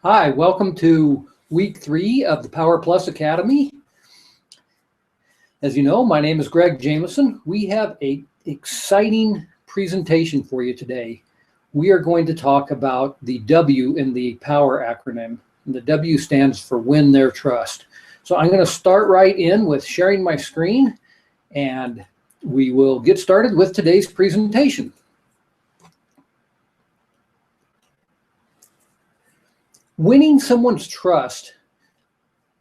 Hi, welcome to week 3 of the Power Plus Academy. As you know, my name is Greg Jameson. We have an exciting presentation for you today. We are going to talk about the W in the POWER acronym. And the W stands for Win Their Trust. So I'm going to start right in with sharing my screen, and we will get started with today's presentation. Winning someone's trust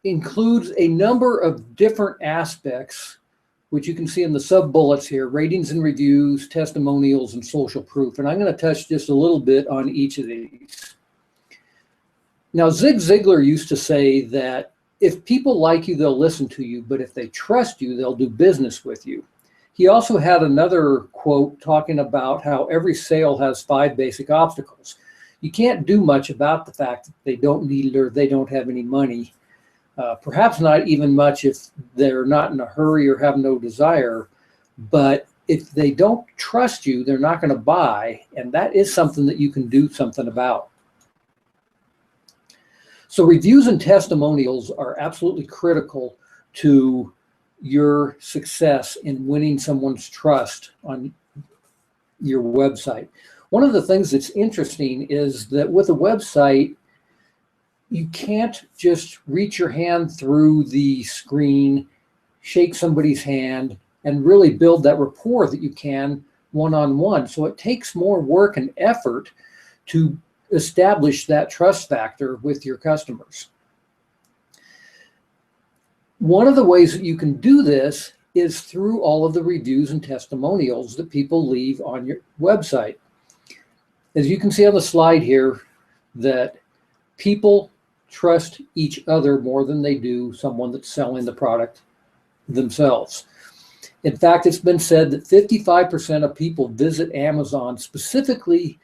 includes a number of different aspects, which you can see in the sub-bullets here: ratings and reviews, testimonials, and social proof. And I'm going to touch just a little bit on each of these. Now, Zig Ziglar used to say that if people like you, they'll listen to you, but if they trust you, they'll do business with you. He also had another quote talking about how every sale has 5 basic obstacles. You can't do much about the fact that they don't need it or they don't have any money. Perhaps not even much if they're not in a hurry or have no desire. But if they don't trust you, they're not going to buy. And that is something that you can do something about. So reviews and testimonials are absolutely critical to your success in winning someone's trust on your website. One of the things that's interesting is that with a website, you can't just reach your hand through the screen, shake somebody's hand, and really build that rapport that you can one-on-one. So it takes more work and effort to establish that trust factor with your customers. One of the ways that you can do this is through all of the reviews and testimonials that people leave on your website. As you can see on the slide here, that people trust each other more than they do someone that's selling the product themselves. In fact, it's been said that 55% of people visit Amazon specifically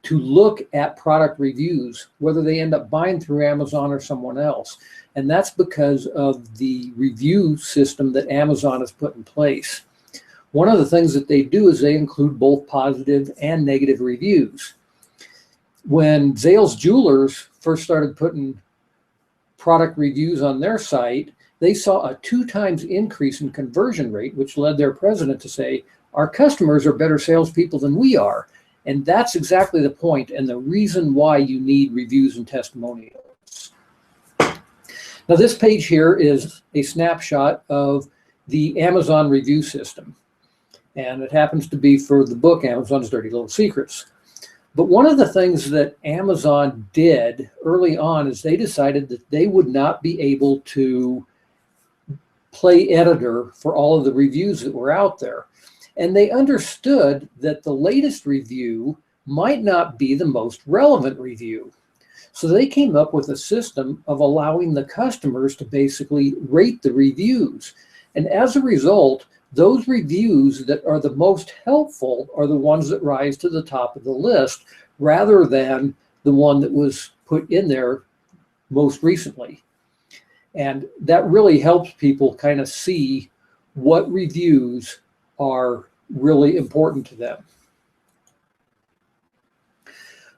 to look at product reviews, whether they end up buying through Amazon or someone else. And that's because of the review system that Amazon has put in place. One of the things that they do is they include both positive and negative reviews. When Zales Jewelers first started putting product reviews on their site, they saw a 2 times increase in conversion rate, which led their president to say, our customers are better salespeople than we are. And that's exactly the point and the reason why you need reviews and testimonials. Now, this page here is a snapshot of the Amazon review system. And it happens to be for the book, Amazon's Dirty Little Secrets. But one of the things that Amazon did early on is they decided that they would not be able to play editor for all of the reviews that were out there. And they understood that the latest review might not be the most relevant review. So they came up with a system of allowing the customers to basically rate the reviews. And as a result, those reviews that are the most helpful are the ones that rise to the top of the list rather than the one that was put in there most recently. And that really helps people kind of see what reviews are really important to them.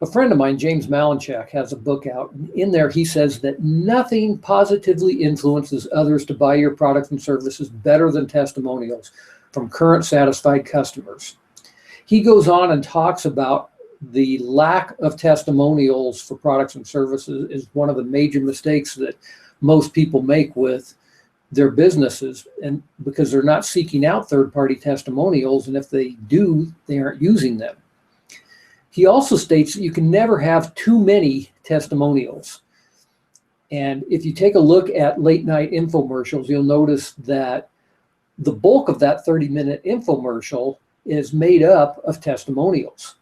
A friend of mine, James Malinchak, has a book out. In there, he says that nothing positively influences others to buy your products and services better than testimonials from current satisfied customers. He goes on and talks about the lack of testimonials for products and services is one of the major mistakes that most people make with their businesses, and because they're not seeking out third-party testimonials, and if they do, they aren't using them. He also states that you can never have too many testimonials. And if you take a look at late night infomercials, you'll notice that the bulk of that 30-minute infomercial is made up of testimonials.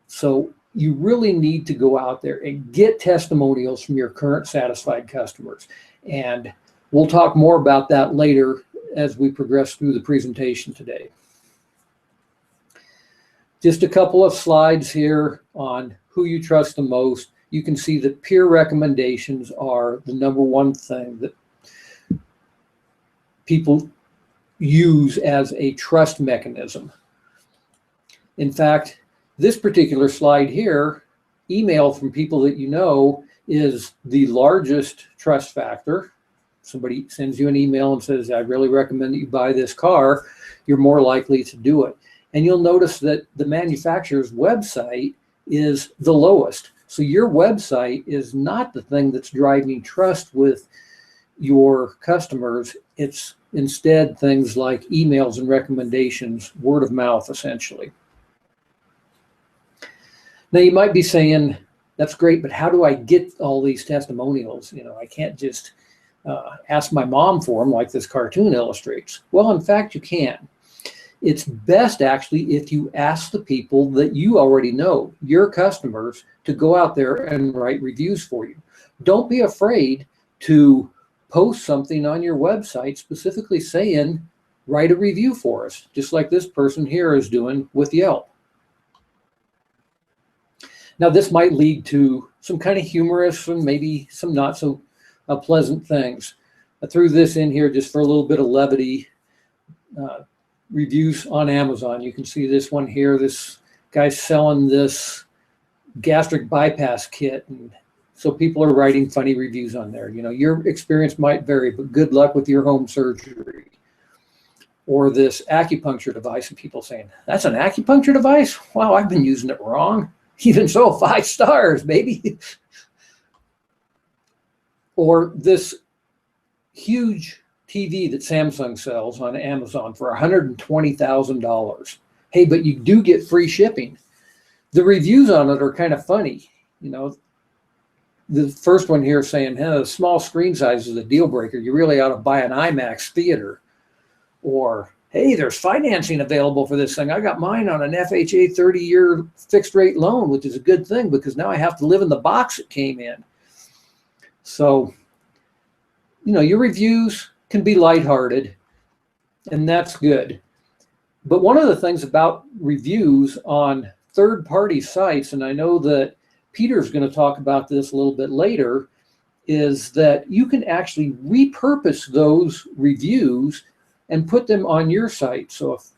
So you really need to go out there and get testimonials from your current satisfied customers. And we'll talk more about that later as we progress through the presentation today. Just a couple of slides here on who you trust the most. You can see that peer recommendations are the #1 thing that people use as a trust mechanism. In fact, this particular slide here email from people that you know is the largest trust factor. Somebody sends you an email and says, I really recommend that you buy this car, you're more likely to do it. And you'll notice that the manufacturer's website is the lowest. So your website is not the thing that's driving trust with your customers. It's instead things like emails and recommendations, word of mouth, essentially. Now you might be saying, that's great, but how do I get all these testimonials? You know, I can't just ask my mom for them like this cartoon illustrates. Well, in fact, you can. It's best actually if you ask the people that you already know, your customers, to go out there and write reviews for you. Don't be afraid to post something on your website specifically saying, write a review for us, just like this person here is doing with Yelp. Now, this might lead to some kind of humorous and maybe some not so pleasant things. I threw this in here just for a little bit of levity. Reviews on Amazon. You can see this one here. This guy's selling this gastric bypass kit, and so people are writing funny reviews on there. You know, your experience might vary, but good luck with your home surgery. Or this acupuncture device, and people saying, that's an acupuncture device? Wow, I've been using it wrong. Even so, 5 stars, baby. Or this huge TV that Samsung sells on Amazon for $120,000. Hey, but you do get free shipping. The reviews on it are kind of funny. You know, the first one here saying, hey, the small screen size is a deal breaker. You really ought to buy an IMAX theater. Or, hey, there's financing available for this thing. I got mine on an FHA 30-year fixed rate loan, which is a good thing because now I have to live in the box it came in. So, you know, your reviews can be lighthearted, and that's good. But one of the things about reviews on third-party sites, and I know that Peter's going to talk about this a little bit later, is that you can actually repurpose those reviews and put them on your site. So if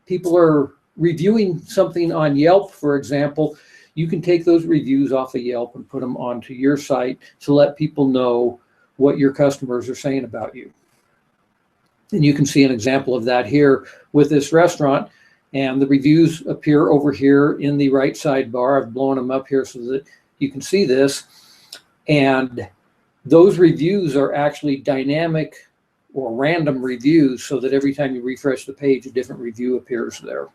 people are reviewing something on Yelp, for example, you can take those reviews off of Yelp and put them onto your site to let people know what your customers are saying about you. And you can see an example of that here with this restaurant, and the reviews appear over here in the right sidebar. I've blown them up here so that you can see this. And those reviews are actually dynamic or random reviews, so that every time you refresh the page, a different review appears there.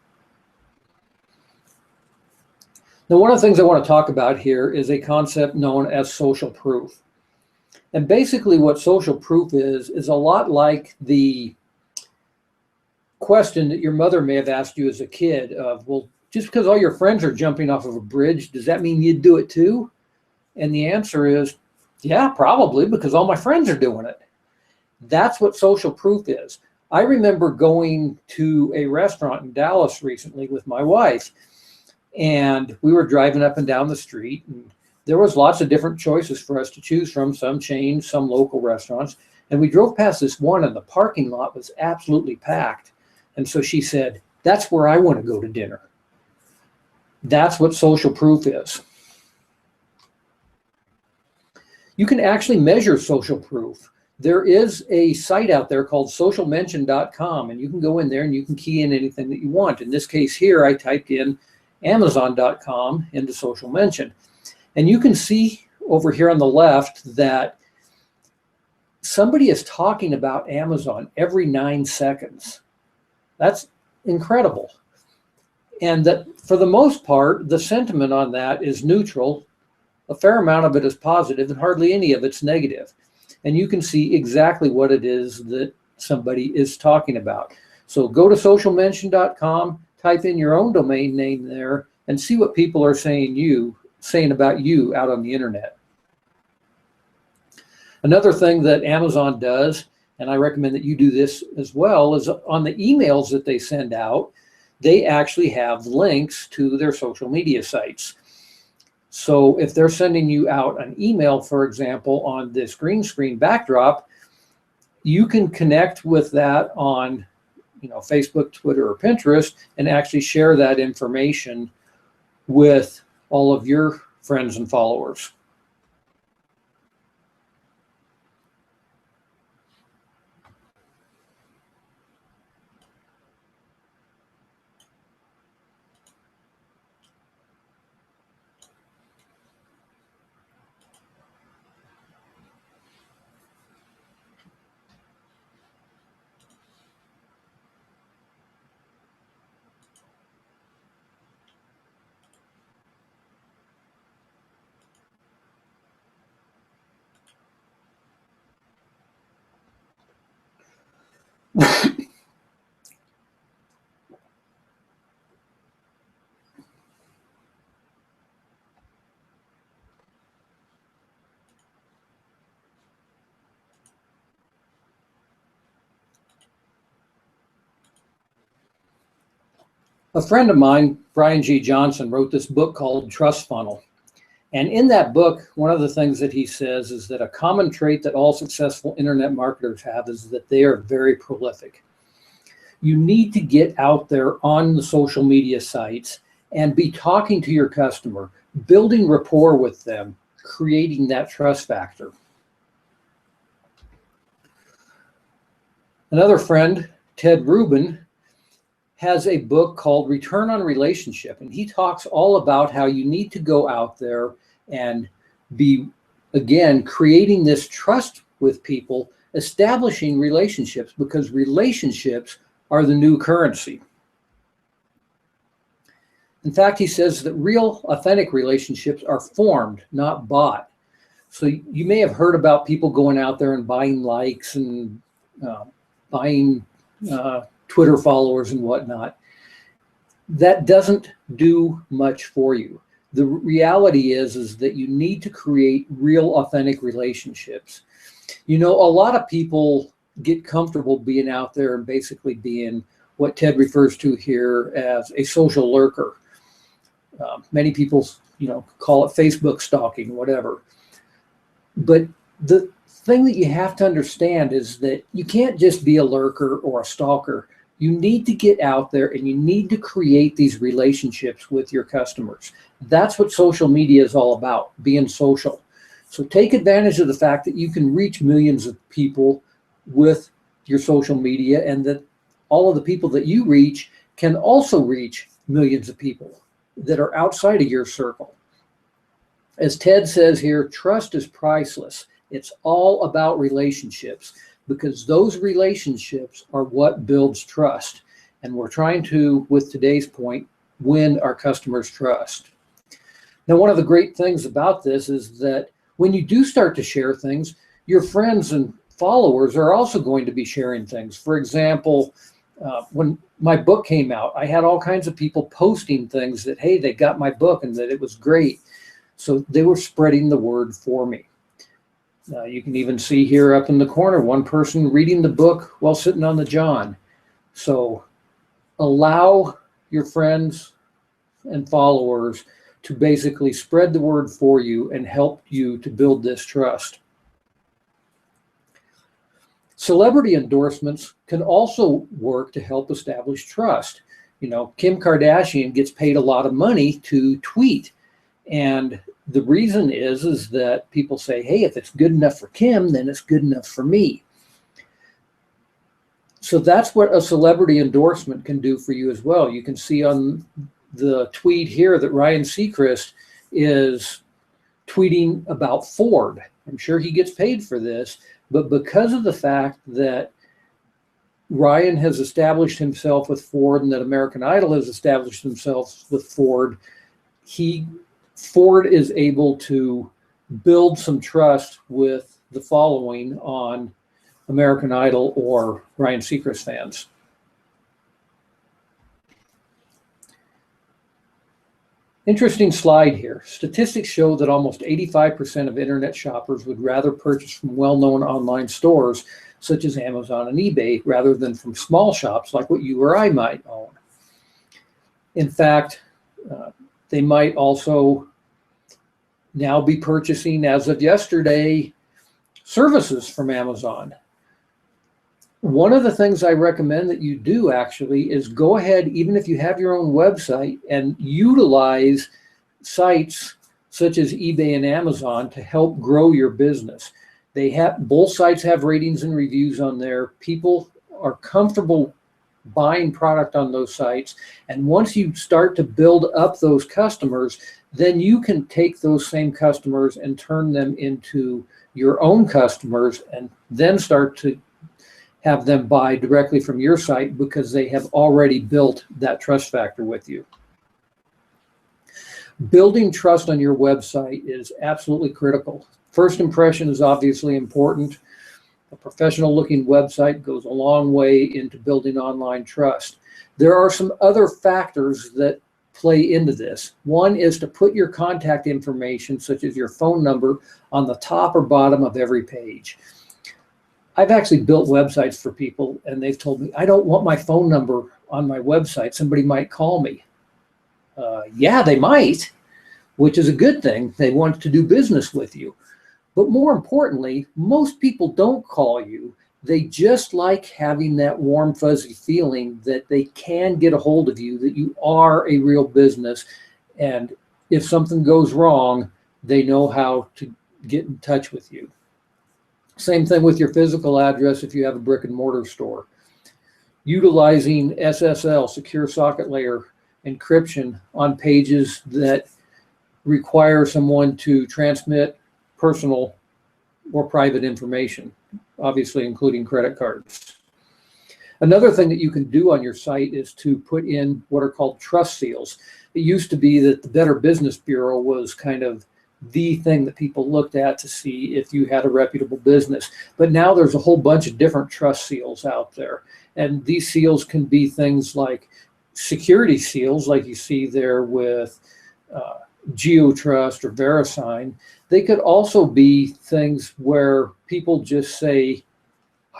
Now, one of the things I want to talk about here is a concept known as social proof. And basically what social proof is a lot like the question that your mother may have asked you as a kid of, well, just because all your friends are jumping off of a bridge, does that mean you'd do it too? And the answer is, yeah, probably, because all my friends are doing it. That's what social proof is. I remember going to a restaurant in Dallas recently with my wife, and we were driving up and down the street, and there was lots of different choices for us to choose from, some chains, some local restaurants. And we drove past this one, and the parking lot was absolutely packed. And so she said, that's where I want to go to dinner. That's what social proof is. You can actually measure social proof. There is a site out there called socialmention.com, and you can go in there and you can key in anything that you want. In this case here, I typed in Amazon.com into Social Mention. And you can see over here on the left that somebody is talking about Amazon every 9 seconds. That's incredible. And that for the most part, the sentiment on that is neutral. A fair amount of it is positive, and hardly any of it's negative. And you can see exactly what it is that somebody is talking about. So go to socialmention.com, type in your own domain name there, and see what people are saying about you out on the internet. Another thing that Amazon does, and I recommend that you do this as well, is on the emails that they send out, they actually have links to their social media sites. So if they're sending you out an email, for example, on this green screen backdrop, you can connect with that on, Facebook, Twitter, or Pinterest, and actually share that information with all of your friends and followers. A friend of mine, Brian G. Johnson, wrote this book called Trust Funnel. And in that book, one of the things that he says is that a common trait that all successful internet marketers have is that they are very prolific. You need to get out there on the social media sites and be talking to your customer, building rapport with them, creating that trust factor. Another friend, Ted Rubin, has a book called Return on Relationship, and he talks all about how you need to go out there and be, again, creating this trust with people, establishing relationships, because relationships are the new currency. In fact, he says that real, authentic relationships are formed, not bought. So you may have heard about people going out there and buying likes and buying Twitter followers and whatnot. That doesn't do much for you. The reality is that you need to create real, authentic relationships. You know, a lot of people get comfortable being out there and basically being what Ted refers to here as a social lurker. Many people, call it Facebook stalking, whatever. But the thing that you have to understand is that you can't just be a lurker or a stalker. You need to get out there and you need to create these relationships with your customers. That's what social media is all about, being social. So take advantage of the fact that you can reach millions of people with your social media, and that all of the people that you reach can also reach millions of people that are outside of your circle. As Ted says here, trust is priceless. It's all about relationships, because those relationships are what builds trust. And we're trying to, with today's point, win our customers' trust. Now, one of the great things about this is that when you do start to share things, your friends and followers are also going to be sharing things. For example, when my book came out, I had all kinds of people posting things that, hey, they got my book and that it was great. So they were spreading the word for me. You can even see here up in the corner, one person reading the book while sitting on the John. So allow your friends and followers to basically spread the word for you and help you to build this trust. Celebrity endorsements can also work to help establish trust. Kim Kardashian gets paid a lot of money to tweet. And the reason is that people say, hey, if it's good enough for Kim, then it's good enough for me. So that's what a celebrity endorsement can do for you as well. You can see on the tweet here that Ryan Seacrest is tweeting about Ford. I'm sure he gets paid for this, but because of the fact that Ryan has established himself with Ford and that American Idol has established themselves with Ford, Ford is able to build some trust with the following on American Idol or Ryan Seacrest fans. Interesting slide here. Statistics show that almost 85% of internet shoppers would rather purchase from well-known online stores such as Amazon and eBay rather than from small shops like what you or I might own. In fact, they might also now be purchasing, as of yesterday, services from Amazon. One of the things I recommend that you do actually is go ahead, even if you have your own website, and utilize sites such as eBay and Amazon, to help grow your business. Both sites have ratings and reviews on there. People are comfortable buying product on those sites. And once you start to build up those customers, then you can take those same customers and turn them into your own customers, and then start to have them buy directly from your site because they have already built that trust factor with you. Building trust on your website is absolutely critical. First impression is obviously important. A professional looking website goes a long way into building online trust. There are some other factors that play into this. One is to put your contact information, such as your phone number, on the top or bottom of every page. I've actually built websites for people and they've told me, I don't want my phone number on my website. Somebody might call me. Yeah, they might, which is a good thing. They want to do business with you. But more importantly, most people don't call you. They just like having that warm, fuzzy feeling that they can get a hold of you, that you are a real business. And if something goes wrong, they know how to get in touch with you. Same thing with your physical address if you have a brick and mortar store. Utilizing SSL, secure socket layer encryption, on pages that require someone to transmit personal or private information, obviously including credit cards. Another thing that you can do on your site is to put in what are called trust seals. It used to be that the Better Business Bureau was kind of the thing that people looked at to see if you had a reputable business. But now there's a whole bunch of different trust seals out there. And these seals can be things like security seals, like you see there with GeoTrust or VeriSign. They could also be things where people just say,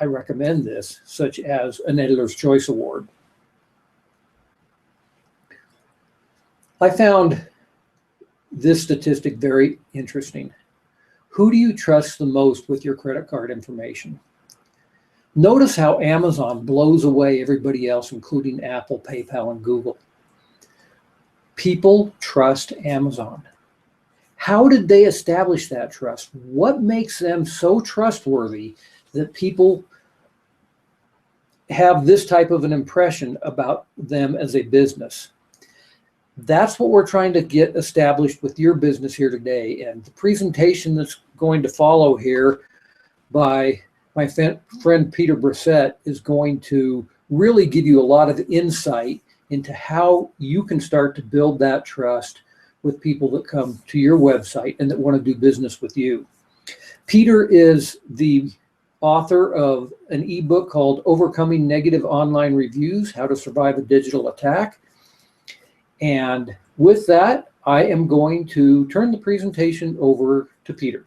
I recommend this, such as an Editor's Choice Award. I found this statistic very interesting. Who do you trust the most with your credit card information? Notice how Amazon blows away everybody else, including Apple, PayPal, and Google. People trust Amazon. How did they establish that trust? What makes them so trustworthy that people have this type of an impression about them as a business? That's what we're trying to get established with your business here today. And the presentation that's going to follow here by my friend Peter Brissett is going to really give you a lot of insight into how you can start to build that trust with people that come to your website and that want to do business with you. Peter is the author of an ebook called Overcoming Negative Online Reviews, How to Survive a Digital Attack. And with that, I am going to turn the presentation over to Peter.